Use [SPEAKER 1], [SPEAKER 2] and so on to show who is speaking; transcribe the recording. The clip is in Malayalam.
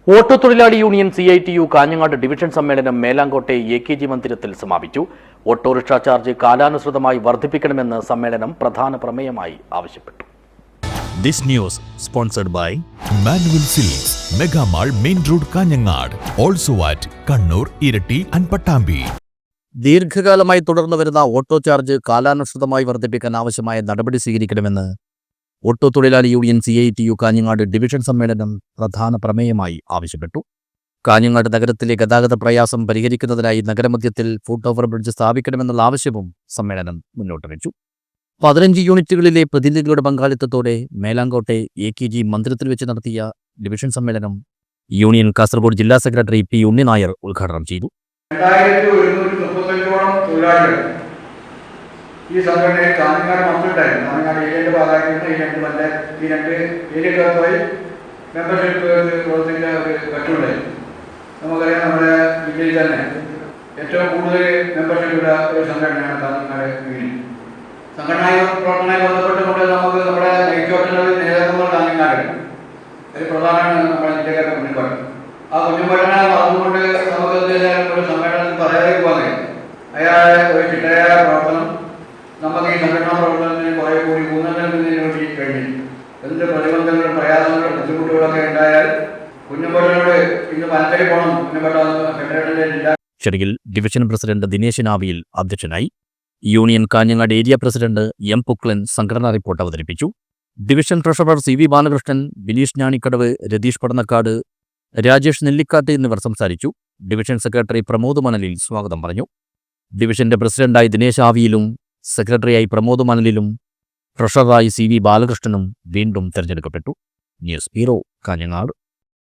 [SPEAKER 1] ഓട്ടോത്തൊഴിലാളി യൂണിയൻ CITU കാഞ്ഞങ്ങാട് ഡിവിഷൻ സമ്മേളനം മേലാങ്കോട്ടെ AKG മന്ദിരത്തിൽ സമാപിച്ചു. ഓട്ടോറിക്ഷ ചാർജ് കാലാനുസൃതമായി വർദ്ധിപ്പിക്കണമെന്ന് സമ്മേളനം പ്രധാന പ്രമേയമായി ആവശ്യപ്പെട്ടു.
[SPEAKER 2] This news sponsored by Manual Silks, Mega Mall, Main Road, Kanyangad. Also at Kannur, Irati and Pattambi.
[SPEAKER 3] ദീർഘകാലമായി തുടർന്നു വരുന്ന ഓട്ടോ ചാർജ് കാലാനുസൃതമായി വർദ്ധിപ്പിക്കാൻ ആവശ്യമായ നടപടി സ്വീകരിക്കണമെന്ന് ഓട്ടോ തൊഴിലാളി യൂണിയൻ CITU കാഞ്ഞങ്ങാട് ഡിവിഷൻ സമ്മേളനം പ്രധാന പ്രമേയമായി ആവശ്യപ്പെട്ടു. കാഞ്ഞങ്ങാട് നഗരത്തിലെ ഗതാഗത പ്രയാസം പരിഹരിക്കുന്നതിനായി നഗരമധ്യത്തിൽ ഫുട് ഓവർ ബ്രിഡ്ജ് സ്ഥാപിക്കണമെന്നുള്ള ആവശ്യവും സമ്മേളനം മുന്നോട്ട് വെച്ചു. 15 യൂണിറ്റുകളിലെ പ്രതിനിധികളുടെ പങ്കാളിത്തത്തോടെ മേലാങ്കോട്ടെ AKG മന്ദിരത്തിൽ വെച്ച് നടത്തിയ ഡിവിഷൻ സമ്മേളനം യൂണിയൻ കാസർഗോഡ് ജില്ലാ സെക്രട്ടറി P. ഉണ്ണിനായർ ഉദ്ഘാടനം ചെയ്തു.
[SPEAKER 4] 2135ഓളം തൊഴിലാളികൾ ഈ സംഘടനയിൽ കാഞ്ഞങ്ങാട് മാത്രമുണ്ടായിരുന്നു. കാഞ്ഞങ്ങാട് ഏരിയയുടെ ഭാഗമായിട്ട് ഈ രണ്ട് ഏരിയക്കാർക്കായി മെമ്പർഷിപ്പ് പ്രവർത്തിക്കുന്ന ഒരു ഘട്ടമുണ്ടായിരുന്നു. നമുക്കറിയാം, നമ്മുടെ ജില്ലയിൽ തന്നെ ഏറ്റവും കൂടുതൽ മെമ്പർഷിപ്പുള്ള ഒരു സംഘടനയാണ് കാഞ്ഞങ്ങാട് യൂണിയൻ. സംഘടനാ പ്രവർത്തനവുമായി ബന്ധപ്പെട്ടുകൊണ്ട് നമുക്ക് നമ്മുടെ നെയ്ച്ചോട്ടുള്ള നേതാക്കന്മാർ കാഞ്ഞങ്ങാട് ഒരു പ്രധാനമാണ് നമ്മുടെ ജില്ലക്കാരുടെ കുഞ്ഞുപാട്. ആ കുഞ്ഞുപാടിനെ മറന്നുകൊണ്ട് നമുക്ക് ഒരു സമ്മേളനത്തിൽ പറയാതെ പോകാതെ അയാളെ ഒരു ചിട്ടയായ പ്രവർത്തനം നമുക്ക് ഈ സംഘടനാ പ്രവർത്തനത്തിന് കുറേ കൂടി ഊന്നൽ നൽകുന്നതിന് വേണ്ടി കഴിഞ്ഞു. എന്ത് പ്രതിബന്ധങ്ങളും പ്രയാസങ്ങളും ബുദ്ധിമുട്ടുകളൊക്കെ ഉണ്ടായാൽ കുഞ്ഞുപാടിനോട് ഇന്ന് പനത്തരി പോകണം. കുഞ്ഞുപാട് ഫെഡറേഷൻ്റെ ജില്ലാ
[SPEAKER 3] ചടങ്ങിൽ ഡിവിഷൻ പ്രസിഡന്റ് ദിനേശ് നാവിയിൽ അധ്യക്ഷനായി. Union Kanhangad area president M. പുക്ലൻ സംഘടനാ റിപ്പോർട്ട് അവതരിപ്പിച്ചു. Division treasurer CV Balakrishnan, Bineesh Njanikkadavu, Ratheesh Padannakkad, Rajesh Nellikkattu എന്നിവർ സംസാരിച്ചു. ഡിവിഷൻ സെക്രട്ടറി പ്രമോദ് മനലിൽ സ്വാഗതം പറഞ്ഞു. ഡിവിഷന്റെ പ്രസിഡന്റായി ദിനേശ് ആവിയിലും സെക്രട്ടറിയായി പ്രമോദ് മനലിലും ട്രഷററായി CV ബാലകൃഷ്ണനും വീണ്ടും തെരഞ്ഞെടുക്കപ്പെട്ടു. News bureau, Kanhangad.